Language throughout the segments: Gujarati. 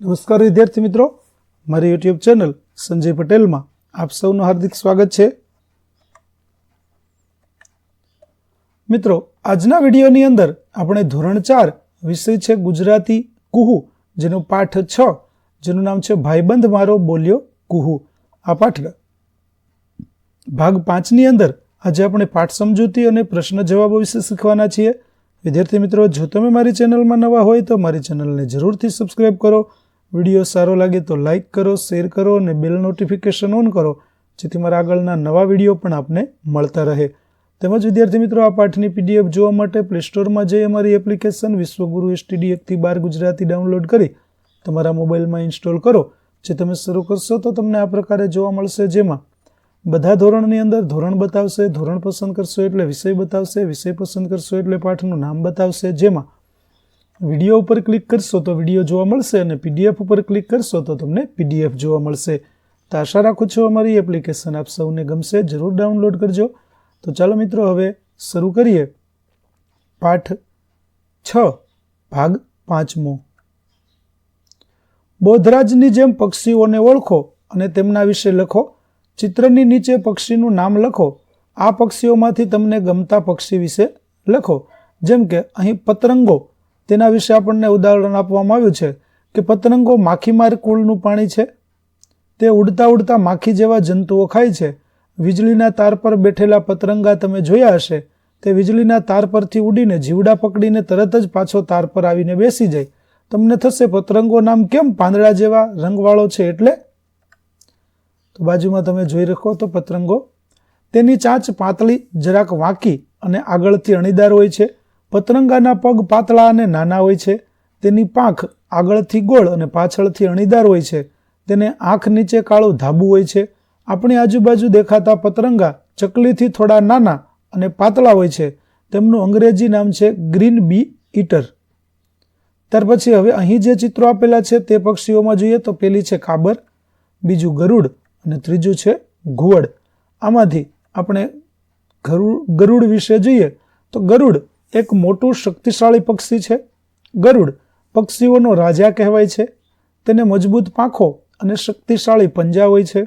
નમસ્કાર વિદ્યાર્થી મિત્રો, મારી યુટ્યુબ ચેનલ સંજય પટેલમાં આપ સૌનું હાર્દિક સ્વાગત છે. મિત્રો, આજના વિડીયોની અંદર આપણે ધોરણ 4 વિષય છે ગુજરાતી કુહુ, જેનો પાઠ 6, જેનું નામ છે ભાઈબંધ મારો બોલ્યો કુહુ. આ પાઠના ભાગ 5 ની અંદર આજે આપણે પાઠ સમજૂતી અને પ્રશ્ન જવાબો વિશે શીખવાના છીએ. વિદ્યાર્થી મિત્રો, જો તમે મારી ચેનલમાં નવા હોય તો મારી ચેનલને જરૂરથી સબસ્ક્રાઇબ કરો. વિડીયો સારો લાગે તો લાઇક કરો, શેર કરો અને બેલ નોટિફિકેશન ઓન કરો, જેથી મારા આગળના નવા વિડીયો પણ આપને મળતા રહે. તેમજ વિદ્યાર્થી મિત્રો, આ પાઠની પીડીએફ જોવા માટે પ્લે સ્ટોરમાં જઈ અમારી એપ્લિકેશન વિશ્વગુરુ STD 1-12 ગુજરાતી ડાઉનલોડ કરી તમારા મોબાઈલમાં ઇન્સ્ટોલ કરો. જે તમે શરૂ કરશો તો તમને આ પ્રકારે જોવા મળશે, જેમાં બધા ધોરણની અંદર ધોરણ બતાવશે, ધોરણ પસંદ કરશો એટલે વિષય બતાવશે, વિષય પસંદ કરશો એટલે પાઠનું નામ બતાવશે. જેમાં વિડીયો ઉપર ક્લિક કરશો તો વિડીયો જોવા મળશે અને PDF ઉપર ક્લિક કરશો તો તમને PDF જોવા મળશે. તો આશા રાખું છું અમારી એપ્લિકેશન આપ સૌને ગમશે, જરૂર ડાઉનલોડ કરજો. તો ચાલો મિત્રો, હવે શરૂ કરીએ પાઠ 6 ભાગ 5મો. બોધરાજની જેમ પક્ષીઓને ઓળખો અને તેમના વિશે લખો. ચિત્રની નીચે પક્ષીનું નામ લખો. આ પક્ષીઓમાંથી તમને ગમતા પક્ષી વિશે લખો. જેમ કે અહીં પતંગો, તેના વિશે આપણને ઉદાહરણ આપવામાં આવ્યું છે કે પતંગો માખીમાર કુળનું પ્રાણી છે. તે ઉડતા ઉડતા માખી જેવા જંતુઓ ખાય છે. વીજળીના તાર પર બેઠેલા પતંગા તમે જોયા હશે. તે વીજળીના તાર પરથી ઉડીને જીવડા પકડીને તરત જ પાછો તાર પર આવીને બેસી જાય. તમને થશે પતંગો નામ કેમ પાંદડા જેવા રંગવાળો છે એટલે? તો બાજુમાં તમે જોઈ રાખો તો પતંગો. તેની ચાંચ પાતળી, જરાક વાંકી અને આગળથી અણીદાર હોય છે. પતંગાના પગ પાતળા અને નાના હોય છે. તેની પાંખ આગળથી ગોળ અને પાછળથી અણીદાર હોય છે. તેને આંખ નીચે કાળું ધાબુ હોય છે. આપણી આજુબાજુ દેખાતા પતંગા ચકલીથી થોડા નાના અને પાતળા હોય છે. તેમનું અંગ્રેજી નામ છે ગ્રીન બી ઈટર. ત્યાર પછી હવે અહીં જે ચિત્રો આપેલા છે તે પક્ષીઓમાં જોઈએ તો પેલી છે કાબર, બીજું ગરુડ અને ત્રીજું છે ઘુવડ. આમાંથી આપણે ગરુડ વિશે જોઈએ તો ગરુડ એક મોટું શક્તિશાળી પક્ષી છે. ગરુડ પક્ષીઓનો રાજા કહેવાય છે. તેને મજબૂત પાંખો અને શક્તિશાળી પંજા હોય છે.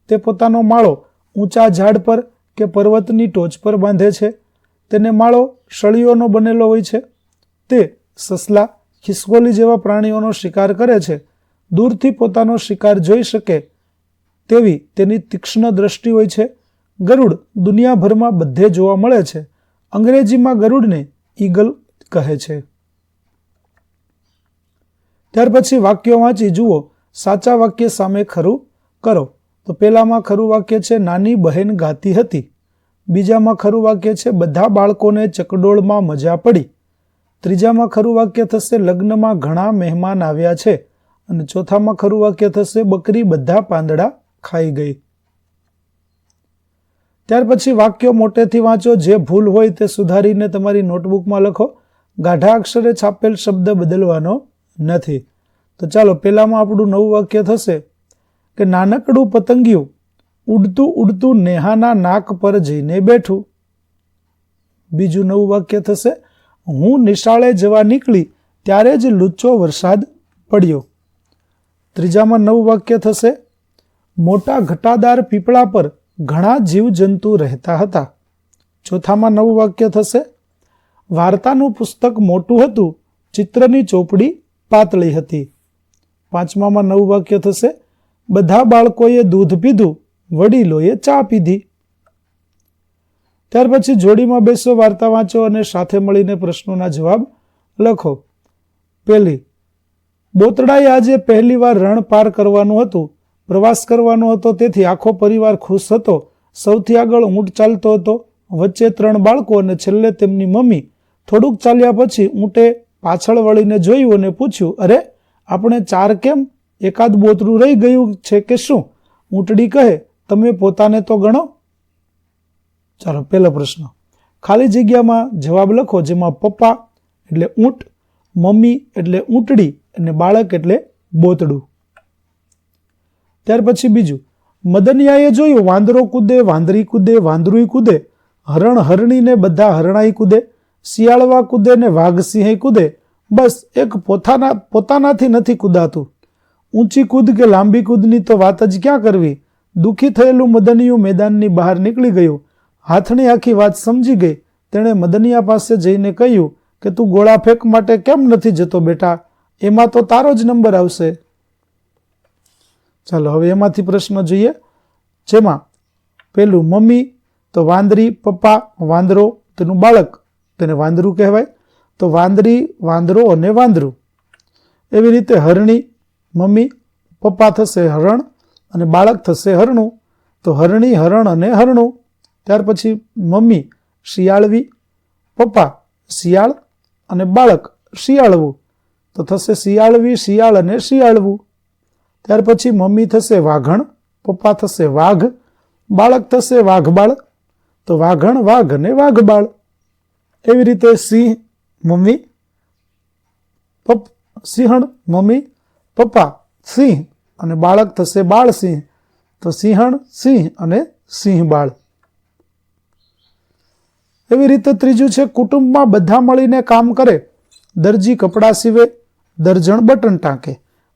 તે પોતાનો માળો ઊંચા ઝાડ પર કે પર્વતની ટોચ પર બાંધે છે. તેને માળો સળીઓનો બનેલો હોય છે. તે સસલા, ખિસકોલી જેવા પ્રાણીઓનો શિકાર કરે છે. દૂરથી પોતાનો શિકાર જોઈ શકે તેવી તેની તીક્ષ્ણ દ્રષ્ટિ હોય છે. ગરુડ દુનિયાભરમાં બધે જોવા મળે છે. અંગ્રેજીમાં ગરુડને ઈગલ કહે છે. ત્યાર પછી વાક્યો વાંચી જુઓ. સાચા વાક્ય સામે ખરું કરો. તો પહેલામાં ખરું વાક્ય છે નાની બહેન ગાતી હતી. બીજામાં ખરું વાક્ય છે બધા બાળકોને ચકડોળમાં મજા પડી. ત્રીજામાં ખરું વાક્ય થશે લગ્નમાં ઘણા મહેમાન આવ્યા છે. અને ચોથામાં ખરું વાક્ય થશે બકરી બધા પાંદડા ખાઈ ગઈ. ત્યાર પછી વાક્યો મોટેથી વાંચો. જે ભૂલ હોય તે સુધારીને તમારી નોટબુકમાં લખો. ગાઢા અક્ષરે છાપેલ શબ્દ બદલવાનો નથી. તો ચાલો, પહેલામાં આપણું નવું વાક્ય થશે કે નાનકડું પતંગિયું ઉડતું ઉડતું નેહાના નાક પર જઈને બેઠું. બીજું નવું વાક્ય થશે હું નિશાળે જવા નીકળી ત્યારે જ લૂચો વરસાદ પડ્યો. ત્રીજામાં નવું વાક્ય થશે મોટા ઘટાદાર પીપળા પર ઘણા જીવજંતુ રહેતા હતા. ચોથામાં નવું વાક્ય થશે વાર્તાનું પુસ્તક મોટું હતું, ચિત્રની ચોપડી પાતળી હતી. પાંચમામાં નવું વાક્ય થશે બધા બાળકોએ દૂધ પીધું, વડીલોએ ચા પીધી. ત્યાર પછી જોડીમાં બેસો, વાર્તા વાંચો અને સાથે મળીને પ્રશ્નોના જવાબ લખો. પહેલી, બોતડાએ આજે પહેલી વાર રણ પાર કરવાનું હતું. પ્રવાસ કરવાનો હતો, તેથી આખો પરિવાર ખુશ હતો. સૌથી આગળ ઊંટ ચાલતો હતો, વચ્ચે 3 બાળકો અને છેલ્લે તેમની મમ્મી. થોડુંક ચાલ્યા પછી ઊંટે પાછળ વળીને જોયું અને પૂછ્યું, અરે આપણે 4 કેમ? એકાદ બોતડું રહી ગયું છે કે શું? ઊંટડી કહે, તમે પોતાને તો ગણો. ચાલો, પહેલો પ્રશ્ન. ખાલી જગ્યામાં જવાબ લખો, જેમાં પપ્પા એટલે ઊંટ, મમ્મી એટલે ઊંટડી અને બાળક એટલે બોતડું. ત્યાર પછી બીજું, મદનિયાએ જોયું વાંદરો કૂદે, વાંદરી કૂદે, વાંદરુઈ કૂદે, હરણ હરણીને બધા હરણાઈ કૂદે, શિયાળવા કૂદે ને વાઘ સિંહ કૂદે, બસ એક પોતાનાથી નથી કૂદાતું. ઊંચી કૂદ કે લાંબી કૂદની તો વાત જ ક્યાં કરવી. દુઃખી થયેલું મદનિયું મેદાનની બહાર નીકળી ગયું. હાથણી આખી વાત સમજી ગઈ. તેણે મદનિયા પાસે જઈને કહ્યું કે તું ગોળા ફેંક માટે કેમ નથી જતો બેટા, એમાં તો તારો જ નંબર આવશે. ચાલો હવે એમાંથી પ્રશ્ન જોઈએ, જેમાં પેલું મમ્મી તો વાંદરી, પપ્પા વાંદરો, તેનું બાળક તેને વાંદરું કહેવાય. તો વાંદરી, વાંદરો અને વાંદરું. એવી રીતે હરણી, મમ્મી, પપ્પા થશે હરણ અને બાળક થશે હરણું. તો હરણી, હરણ અને હરણું. ત્યાર પછી મમ્મી શિયાળવી, પપ્પા શિયાળ અને બાળક શિયાળવું. તો થશે શિયાળવી, શિયાળ અને શિયાળવું. ત્યાર પછી મમ્મી થશે વાઘણ, પપ્પા થશે વાઘ, બાળક થશે વાઘબાળ. તો વાઘણ, વાઘ અને વાઘબાળ. એવી રીતે સિંહ, મમ્મી, સિંહણ, મમ્મી, પપ્પા સિંહ અને બાળક થશે બાળસિંહ. તો સિંહણ, સિંહ અને સિંહબાળ. એવી રીતે ત્રીજું છે કુટુંબમાં બધા મળીને કામ કરે. દરજી કપડાં સીવે, દરજણ બટન ટાંકે,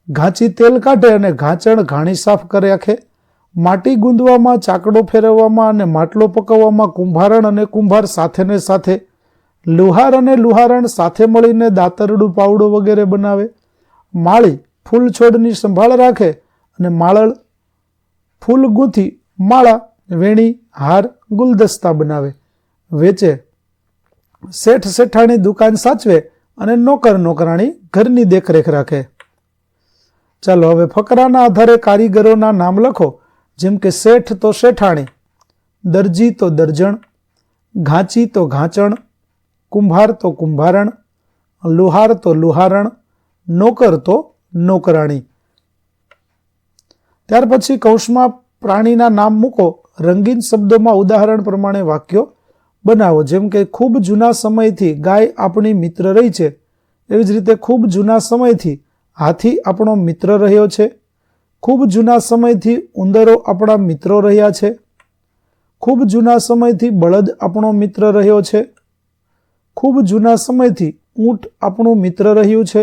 ઘાંચી તેલ કાઢે અને ઘાંચણ ઘાણી સાફ કરે આખે. માટી ગુંદવામાં, ચાકડો ફેરવવામાં અને માટલો પકવવામાં કુંભારણ અને કુંભાર સાથે ને સાથે. લુહાર અને લુહારણ સાથે મળીને દાતરડું, પાવડો વગેરે બનાવે. માળી ફૂલ છોડની સંભાળ રાખે અને માળળ ફૂલ ગૂંથી માળા, વેણી, હાર, ગુલદસ્તા બનાવે. વેચે શેઠ શેઠાણી દુકાન સાચવે અને નોકર નોકરાણી ઘરની દેખરેખ રાખે. ચાલો હવે ફકરાના આધારે કારીગરોના નામ લખો. જેમ કે શેઠ તો શેઠાણી, દરજી તો દરજણ, ઘાંચી તો ઘાંચણ, કુંભાર તો કુંભારણ, લુહાર તો લુહારણ, નોકર તો નોકરાણી. ત્યાર પછી કૌંસમાં પ્રાણીના નામ મૂકો. રંગીન શબ્દોમાં ઉદાહરણ પ્રમાણે વાક્યો બનાવો. જેમ કે ખૂબ જૂના સમયથી ગાય આપણી મિત્ર રહી છે. એવી જ રીતે ખૂબ જૂના સમયથી હાથી આપણો મિત્ર રહ્યો છે. ખૂબ જૂના સમયથી ઉંદરો આપણા મિત્રો રહ્યા છે. ખૂબ જૂના સમયથી બળદ આપણો મિત્ર રહ્યો છે. ખૂબ જૂના સમયથી ઊંટ આપણું મિત્ર રહ્યું છે.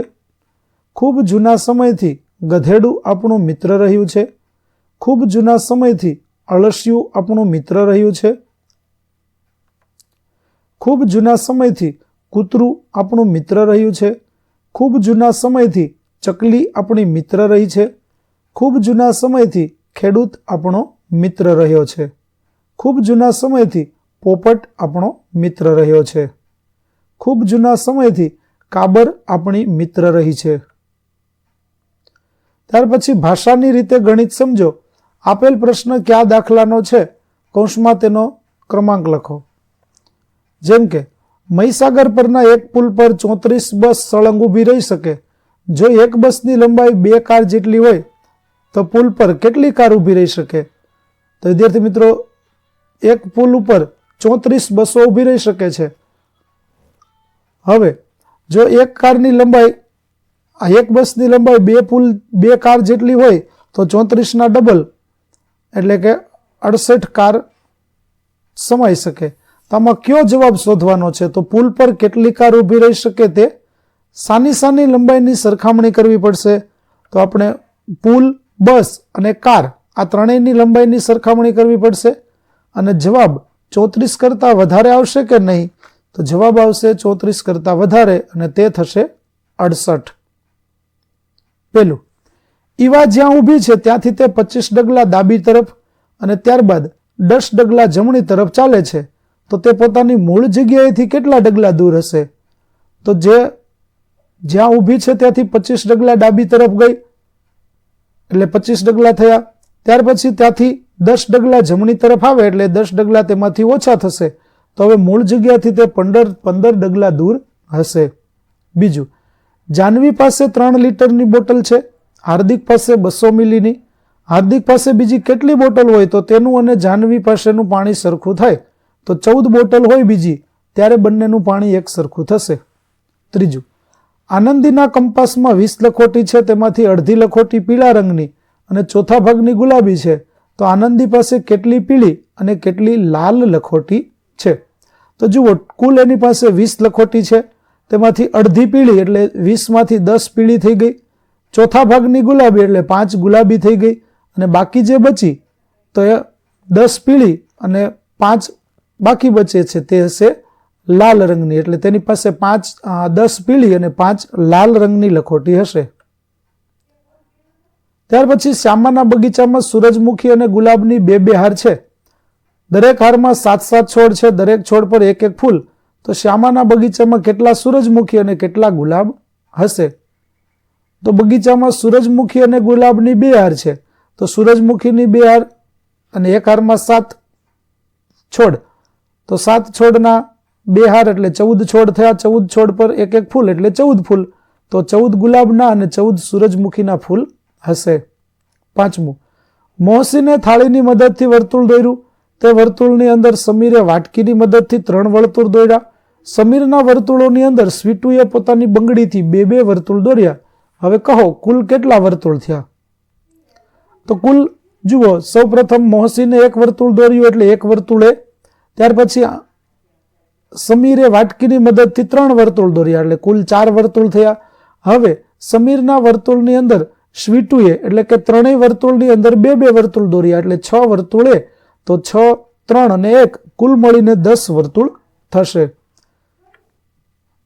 ખૂબ જૂના સમયથી ગધેડું આપણું મિત્ર રહ્યું છે. ખૂબ જૂના સમયથી અળસિયું આપણું મિત્ર રહ્યું છે. ખૂબ જૂના સમયથી કૂતરું આપણું મિત્ર રહ્યું છે. ખૂબ જૂના સમયથી ચકલી આપણી મિત્ર રહી છે. ખૂબ જૂના સમયથી ખેડૂત આપણો મિત્ર રહ્યો છે. ખૂબ જૂના સમયથી પોપટ આપણો મિત્ર રહ્યો છે. ખૂબ જૂના સમયથી કાબર આપણી મિત્ર રહી છે. ત્યાર પછી ભાષાની રીતે ગણિત સમજો. આપેલ પ્રશ્ન કયા દાખલાનો છે? કૌંસમાં તેનો ક્રમાંક લખો. જેમ કે મહીસાગર પરના એક પુલ પર 34 બસ સળંગ ઊભી રહી શકે. જો એક બસની લંબાઈ 2 કાર જેટલી હોય તો પુલ પર કેટલી કાર ઊભી રહી શકે? તો વિદ્યાર્થી મિત્રો, એક પુલ ઉપર 34 બસો ઊભી રહી શકે છે. હવે જો એક કારની લંબાઈ, એક બસની લંબાઈ 2 કાર જેટલી હોય તો 34 ના ડબલ એટલે કે 68 કાર સમાઈ શકે. તો આમાં કયો જવાબ શોધવાનો છે? તો પુલ પર કેટલી કાર ઊભી રહી શકે તે સાની લંબાઈની સરખામણી કરવી પડશે. તો આપણે પુલ, બસ અને કાર આ ત્રણેયની લંબાઈની સરખામણી કરવી પડશે. અને જવાબ 34 કરતાં વધારે આવશે કે નહીં? તો જવાબ આવશે 34 કરતાં વધારે અને તે થશે 68. પેલું, ઈવા જ્યાં ઊભી છે ત્યાંથી તે 25 ડગલા ડાબી તરફ અને ત્યારબાદ 10 ડગલા જમણી તરફ ચાલે છે. તો તે પોતાની મૂળ જગ્યાએથી કેટલા ડગલા દૂર હશે? તો જ્યાં ઊભી છે ત્યાંથી 25 ડગલા ડાબી તરફ ગઈ એટલે 25 ડગલા થયા. ત્યાર પછી ત્યાંથી 10 ડગલા જમણી તરફ આવે એટલે 10 ડગલા તેમાંથી ઓછા થશે. તો હવે મૂળ જગ્યાથી તે 15 ડગલા દૂર હશે. બીજું, જાનવી પાસે 3 લીટરની બોટલ છે, હાર્દિક પાસે 200 મિલીની. હાર્દિક પાસે બીજી કેટલી બોટલ હોય તો તેનું અને જાનવી પાસેનું પાણી સરખું થાય? તો 14 બોટલ હોય બીજી, ત્યારે બંનેનું પાણી એક સરખું થશે. ત્રીજું, આનંદીના કંપાસમાં 20 લખોટી છે, તેમાંથી અડધી લખોટી પીળા રંગની અને ચોથા ભાગની ગુલાબી છે. તો આનંદી પાસે કેટલી પીળી અને કેટલી લાલ લખોટી છે? તો જુઓ, કુલ એની પાસે 20 લખોટી છે, તેમાંથી અડધી પીળી એટલે 20 માંથી 10 પીળી થઈ ગઈ. ચોથા ભાગની ગુલાબી એટલે 5 ગુલાબી થઈ ગઈ અને બાકી જે બચી તો એ 10 પીળી અને 5 બાકી બચે છે તે હશે લાલ રંગની, એટલે તેની પાસે 10 પીળી અને 5 લાલ રંગની લખોટી હશે. ત્યાર પછી શ્યામાના બગીચામાં સૂરજમુખી અને ગુલાબની બે હાર છે. દરેક હારમાં 7 છોડ છે, દરેક છોડ પર 1 ફૂલ. તો શ્યામાના બગીચામાં કેટલા સૂરજમુખી અને કેટલા ગુલાબ હશે? તો બગીચામાં સૂરજમુખી અને ગુલાબની 2 હાર છે, તો સૂરજમુખીની 2 હાર અને એક હારમાં 7 છોડ, તો 7 છોડના 2 હાર એટલે 14 છોડ થયા. 14 છોડ પર 1 ફૂલ એટલે 14 ફૂલ. તો 14 ગુલાબના અને 14 સૂરજમુખીના ફૂલ હશે. 5મું, મોહસીને થાળીની મદદથી વર્તુળ દોર્યું. તે વર્તુળની અંદર સમીરે વાટકીની મદદથી 3 વર્તુળ દોર્યા. સમીરના વર્તુળોની અંદર સ્વીટુએ પોતાની બંગડીથી 2 વર્તુળ દોર્યા. હવે કહો કુલ કેટલા વર્તુળ થયા? તો કુલ જુઓ, સૌપ્રથમ મોહસીને 1 વર્તુળ દોર્યું એટલે 1 વર્તુળે. ત્યાર પછી સમીરે વાટકીની મદદથી 3 વર્તુળ દોર્યા એટલે કુલ 4 વર્તુળ થયા. હવે સમીરના વર્તુળની અંદર સ્વીટુએ એટલે કે 3 વર્તુળની અંદર 2 વર્તુળ દોર્યા એટલે 6 વર્તુળે. તો 6, 3 અને 1 કુલ મળીને 10 વર્તુળ થશે.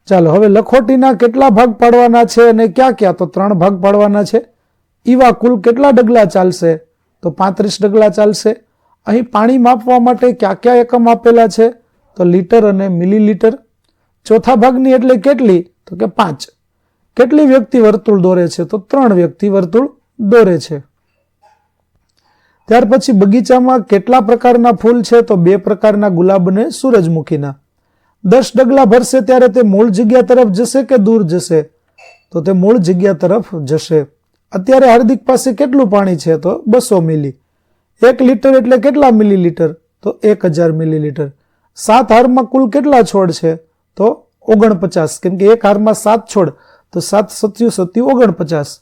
ચાલો હવે લખોટીના કેટલા ભાગ પાડવાના છે અને ક્યાં ક્યાં? તો 3 ભાગ પાડવાના છે. ઈવા કુલ કેટલા ડગલા ચાલશે? તો 35 ડગલા ચાલશે. અહીં પાણી માપવા માટે ક્યાં ક્યાં એકમ આપેલા છે? તો લીટર અને મિલીલીટર. ચોથા ભાગની એટલે કેટલી? તો કે 5. કેટલી વ્યક્તિ વર્તુળ દોરે છે? તો 3 વ્યક્તિ વર્તુળ દોરે છે. ત્યાર પછી બગીચામાં કેટલા પ્રકારના ફૂલ છે? તો 2 પ્રકારના, ગુલાબ અને સૂરજમુખીના. 10 ડગલા ભરશે ત્યારે તે મૂળ જગ્યા તરફ જશે કે દૂર જશે? તો તે મૂળ જગ્યા તરફ જશે. અત્યારે હાર્દિક પાસે કેટલું પાણી છે? તો 200 મિલી. 1 લીટર એટલે કેટલા મિલીલીટર? તો 1000 મિલીલીટર. 7 હારમાં કુલ કેટલા છોડ છે? તો 49, કેમ કે 1 હારમાં 7 છોડ, તો 7 × 7 = 49.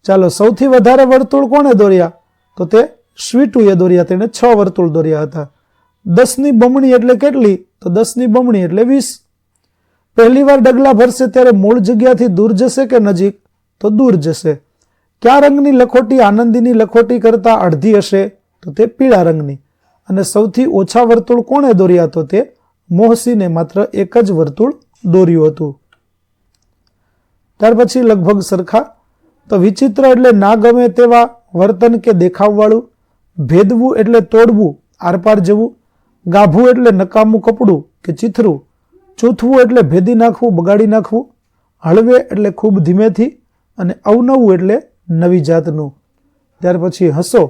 ચાલો સૌથી વધારે વર્તુળ કોણે દોર્યા? તો તે સ્વીટુએ દોર્યા, તેણે 6 વર્તુળ દોર્યા હતા. 10ની બમણી એટલે કેટલી? તો 10ની બમણી એટલે 20. પહેલી વાર ડગલા ભરશે ત્યારે મૂળ જગ્યાથી દૂર જશે કે નજીક? તો દૂર જશે. કયા રંગની લખોટી આનંદીની લખોટી કરતા અડધી હશે? તો તે પીળા રંગની. અને સૌથી ઓછા વર્તુળ કોણે દોર્યા? તો તે મોહસીને માત્ર 1 જ વર્તુળ દોર્યું હતું. ત્યાર પછી લગભગ સરખા. તો વિચિત્ર એટલે ના ગમે તેવા વર્તન કે દેખાવવાળું. ભેદવું એટલે તોડવું, આરપાર જવું. ગાભું એટલે નકામું કપડું કે ચીથરું. ચૂથવું એટલે ભેદી નાખવું, બગાડી નાખવું. હળવે એટલે ખૂબ ધીમેથી. અને અવનવું એટલે નવી જાતનું. ત્યાર પછી હસો.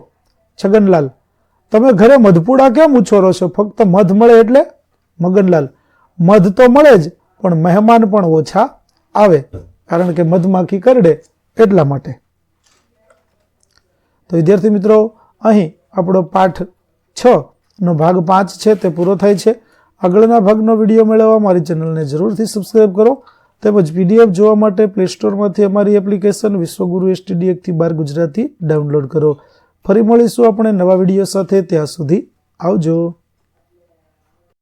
છગનલાલ, તમે ઘરે મધપુડા કેમ ઉછોરો છો? ફક્ત મધ મળે એટલે? મગનલાલ, મધ તો મળે જ, પણ મહેમાન પણ ઓછા આવે, કારણ કે મધમાખી કરડે એટલા માટે. તો વિદ્યાર્થી મિત્રો, અહીં આપણો પાઠ 6 નો ભાગ 5 છે તે પૂરો થાય છે. આગળના ભાગનો વિડીયો મેળવવા મારી ચેનલને જરૂરથી સબસ્ક્રાઈબ કરો. તેમજ PDF જોવા માટે પ્લે સ્ટોરમાંથી અમારી એપ્લિકેશન વિશ્વગુરુ STD 1-12 ગુજરાતી ડાઉનલોડ કરો. ફરી મળીશું આપણે નવા વિડીયો સાથે. ત્યાં સુધી આવજો.